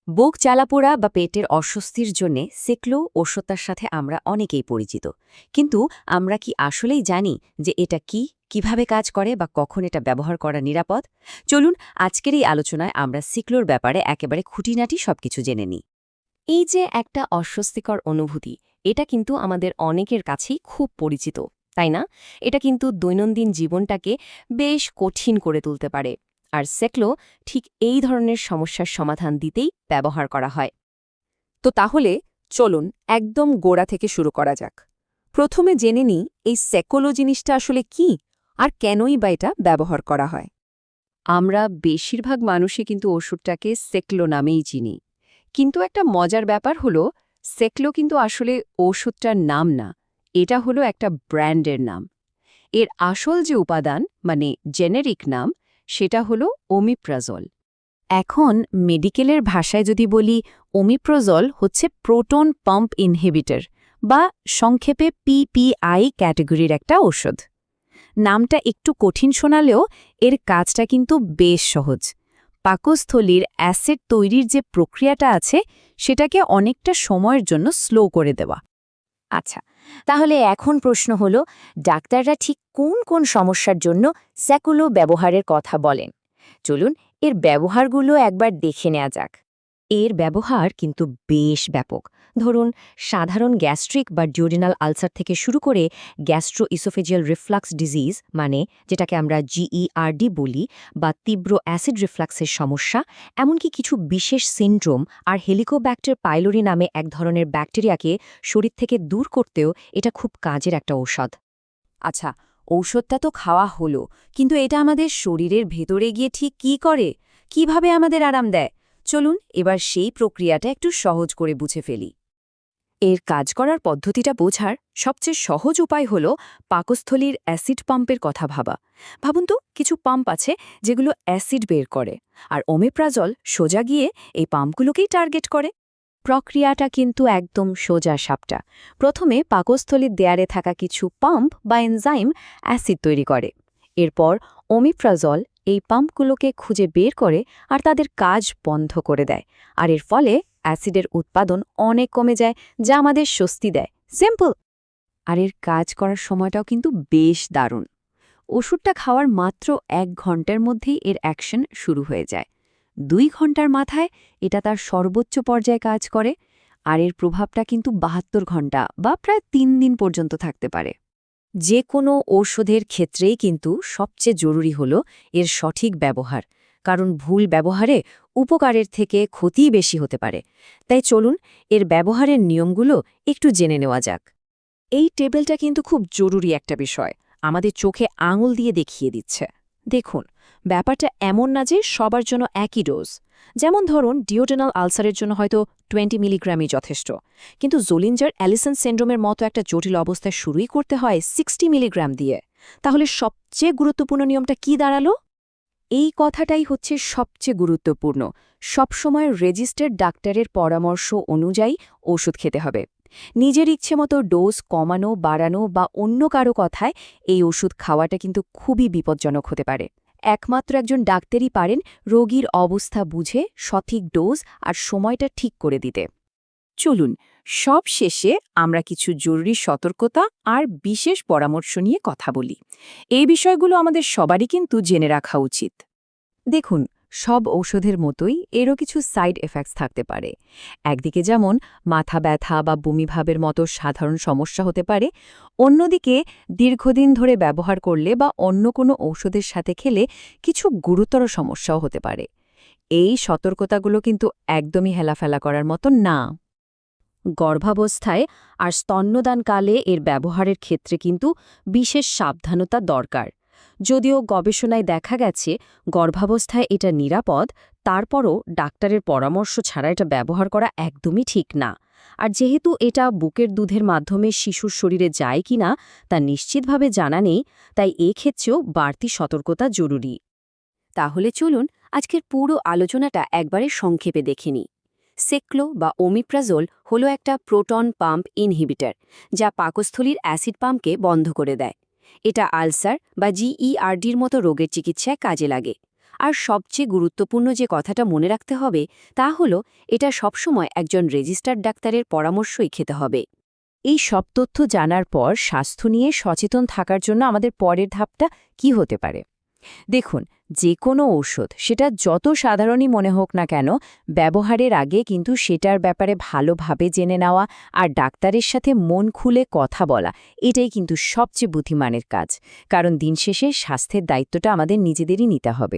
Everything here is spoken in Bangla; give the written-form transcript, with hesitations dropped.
বুক জ্বালাপোড়া বা পেটের অস্বস্তির জন্যে সেক্লো ওষুধটার সাথে আমরা অনেকেই পরিচিত, কিন্তু আমরা কি আসলেই জানি যে এটা কি, কিভাবে কাজ করে বা কখন এটা ব্যবহার করা নিরাপদ? চলুন আজকের এই আলোচনায় আমরা সিক্লোর ব্যাপারে একেবারে খুঁটিনাটি সবকিছু জেনে নিই। এই যে একটা অস্বস্তিকর অনুভূতি, এটা কিন্তু আমাদের অনেকের কাছেই খুব পরিচিত, তাই না? এটা কিন্তু দৈনন্দিন জীবনটাকে বেশ কঠিন করে তুলতে পারে। আর সেক্লো ঠিক এই ধরনের সমস্যার সমাধান দিতেই ব্যবহার করা হয়। তো তাহলে চলুন একদম গোড়া থেকে শুরু করা যাক। প্রথমে জেনে নিই এই সেকোলো জিনিসটা আসলে কি আর কেনই বা এটা ব্যবহার করা হয়। আমরা বেশিরভাগ মানুষই কিন্তু ওষুধটাকে সেক্লো নামেই চিনি, কিন্তু একটা মজার ব্যাপার হলো সেক্লো কিন্তু আসলে ওষুধটার নাম না, এটা হলো একটা ব্র্যান্ডের নাম। এর আসল যে উপাদান মানে জেনেরিক নাম, সেটা হলো ওমিপ্রাজল। এখন মেডিকেলের ভাষায় যদি বলি, ওমিপ্রাজল হচ্ছে প্রোটন পাম্প ইনহিবিটর বা সংক্ষেপে পিপিআই ক্যাটেগরির একটা ওষুধ। নামটা একটু কঠিন শোনালেও এর কাজটা কিন্তু বেশ সহজ। পাকস্থলীর অ্যাসিড তৈরির যে প্রক্রিয়াটা আছে সেটাকে অনেকটা সময়ের জন্য স্লো করে দেওয়া। আচ্ছা, তাহলে এখন প্রশ্ন হলো, ডাক্তাররা ঠিক কোন কোন সমস্যার জন্য সেকুলো ব্যবহারের কথা বলেন? চলুন এর ব্যবহারগুলো একবার দেখে নেওয়া যাক। এর ব্যবহার কিন্তু বেশ ব্যাপক। ধরুন, সাধারণ গ্যাস্ট্রিক বা ডিউডিনাল আলসার থেকে শুরু করে গ্যাস্ট্রো ইসোফেজিয়াল রিফ্লাক্স ডিজিজ, মানে যেটাকে আমরা জিইআরডি বলি, বা তীব্র অ্যাসিড রিফ্লাক্সের সমস্যা, এমনকি কিছু বিশেষ সিনড্রোম আর হেলিকোব্যাক্টার পাইলোরি নামে এক ধরনের ব্যাকটেরিয়াকে শরীর থেকে দূর করতেও এটা খুব কাজের একটা ঔষধ। আচ্ছা, ঔষধটা তো খাওয়া হলো, কিন্তু এটা আমাদের শরীরের ভেতরে গিয়ে ঠিক কী করে, কিভাবে আমাদের আরাম দেয়? চলুন এবার সেই প্রক্রিয়াটা একটু সহজ করে বুঝে ফেলি। এর কাজ করার পদ্ধতিটা বোঝার সবচেয়ে সহজ উপায় হল পাকস্থলীর অ্যাসিড পাম্পের কথা ভাবা। ভাবুন তো, কিছু পাম্প আছে যেগুলো অ্যাসিড বের করে, আর ওমেপ্রাজল সোজা গিয়ে এই পাম্পগুলোকেই টার্গেট করে। প্রক্রিয়াটা কিন্তু একদম সোজা সাপটা। প্রথমে পাকস্থলীর দেয়ারে থাকা কিছু পাম্প বা এনজাইম অ্যাসিড তৈরি করে। এরপর ওমিপ্রাজল এই পাম্পগুলোকে খুঁজে বের করে আর তাদের কাজ বন্ধ করে দেয়। আর এর ফলে অ্যাসিডের উৎপাদন অনেক কমে যায়, যা আমাদের স্বস্তি দেয়। সিম্পল। আর এর কাজ করার সময়টাও কিন্তু বেশ দারুণ। ওষুধটা খাওয়ার মাত্র 1 ঘন্টার মধ্যেই এর অ্যাকশন শুরু হয়ে যায়। 2 ঘন্টার মাথায় এটা তার সর্বোচ্চ পর্যায়ে কাজ করে, আর এর প্রভাবটা কিন্তু 72 ঘন্টা বা প্রায় 3 দিন পর্যন্ত থাকতে পারে। যে কোনো ঔষধের ক্ষেত্রেই কিন্তু সবচেয়ে জরুরি হল এর সঠিক ব্যবহার, কারণ ভুল ব্যবহারে উপকারের থেকে ক্ষতিই বেশি হতে পারে। তাই চলুন এর ব্যবহারের নিয়মগুলো একটু জেনে নেওয়া যাক। এই টেবিলটা কিন্তু খুব জরুরি একটা বিষয়, আমাদের চোখে আঙুল দিয়ে দেখিয়ে দিচ্ছে। দেখুন, ব্যাপারটা এমন না যে সবার জন্য একই ডোজ। যেমন ধরুন, ডিওডেনাল আলসারের জন্য হয়তো 20 মিলিগ্রামই যথেষ্ট, কিন্তু জোলিঞ্জার অ্যালিসন সিন্ড্রোমের মতো একটা জটিল অবস্থায় শুরুই করতে হয় 60 মিলিগ্রাম দিয়ে। তাহলে সবচেয়ে গুরুত্বপূর্ণ নিয়মটা কি দাঁড়ালো? এই কথাটাই হচ্ছে সবচেয়ে গুরুত্বপূর্ণ। সবসময় রেজিস্টার্ড ডাক্তারের পরামর্শ অনুযায়ী ওষুধ খেতে হবে। নিজের ইচ্ছে মতো ডোজ কমানো, বাড়ানো বা অন্য কারো কথায় এই ওষুধ খাওয়াটা কিন্তু খুবই বিপজ্জনক হতে পারে। একমাত্র একজন ডাক্তারই পারেন রোগীর অবস্থা বুঝে সঠিক ডোজ আর সময়টা ঠিক করে দিতে। চলুন সব শেষে আমরা কিছু জরুরি সতর্কতা আর বিশেষ পরামর্শ নিয়ে কথা বলি। এই বিষয়গুলো আমাদের সবারই কিন্তু জেনে রাখা উচিত। দেখুন, সব ঔষধের মতোই এরও কিছু সাইড এফেক্টস থাকতে পারে। একদিকে যেমন মাথা ব্যথা বা বমিভাবের মতো সাধারণ সমস্যা হতে পারে, অন্যদিকে দীর্ঘদিন ধরে ব্যবহার করলে বা অন্য কোনো ঔষধের সাথে খেলে কিছু গুরুতর সমস্যাও হতে পারে। এই সতর্কতাগুলো কিন্তু একদমই হেলাফেলা করার মতো না। গর্ভাবস্থায় আর স্তন্যদানকালে এর ব্যবহারের ক্ষেত্রে কিন্তু বিশেষ সাবধানতা দরকার। যদিও গবেষণায় দেখা গেছে গর্ভাবস্থায় এটা নিরাপদ, তারপরও ডাক্তারের পরামর্শ ছাড়া এটা ব্যবহার করা একদমই ঠিক না। আর যেহেতু এটা বুকের দুধের মাধ্যমে শিশুর শরীরে যায় কিনা তা নিশ্চিতভাবে জানা নেই, তাই এক্ষেত্রেও বাড়তি সতর্কতা জরুরি। তাহলে চলুন আজকের পুরো আলোচনাটা একবারে সংক্ষেপে দেখে নিই। সেক্লো বা ওমিপ্রাজোল হলো একটা প্রোটন পাম্প ইনহিবিটর, যা পাকস্থলীর অ্যাসিড পাম্পকে বন্ধ করে দেয়। এটা আলসার বা জিইআরডির মতো রোগের চিকিৎসায় কাজে লাগে। আর সবচেয়ে গুরুত্বপূর্ণ যে কথাটা মনে রাখতে হবে তা হলো এটা সবসময় একজন রেজিস্টার্ড ডাক্তারের পরামর্শই খেতে হবে। এই সব তথ্য জানার পর স্বাস্থ্য নিয়ে সচেতন থাকার জন্য আমাদের পরের ধাপটা কি হতে পারে? দেখুন, যে কোনো ঔষধ সেটা যত সাধারণই মনে হোক না কেন, ব্যবহারের আগে কিন্তু সেটার ব্যাপারে ভালোভাবে জেনে নেওয়া আর ডাক্তারের সাথে মন খুলে কথা বলা, এটাই কিন্তু সবচেয়ে বুদ্ধিমানের কাজ। কারণ দিন শেষে স্বাস্থ্যের দায়িত্বটা আমাদের নিজেদেরই নিতে হবে।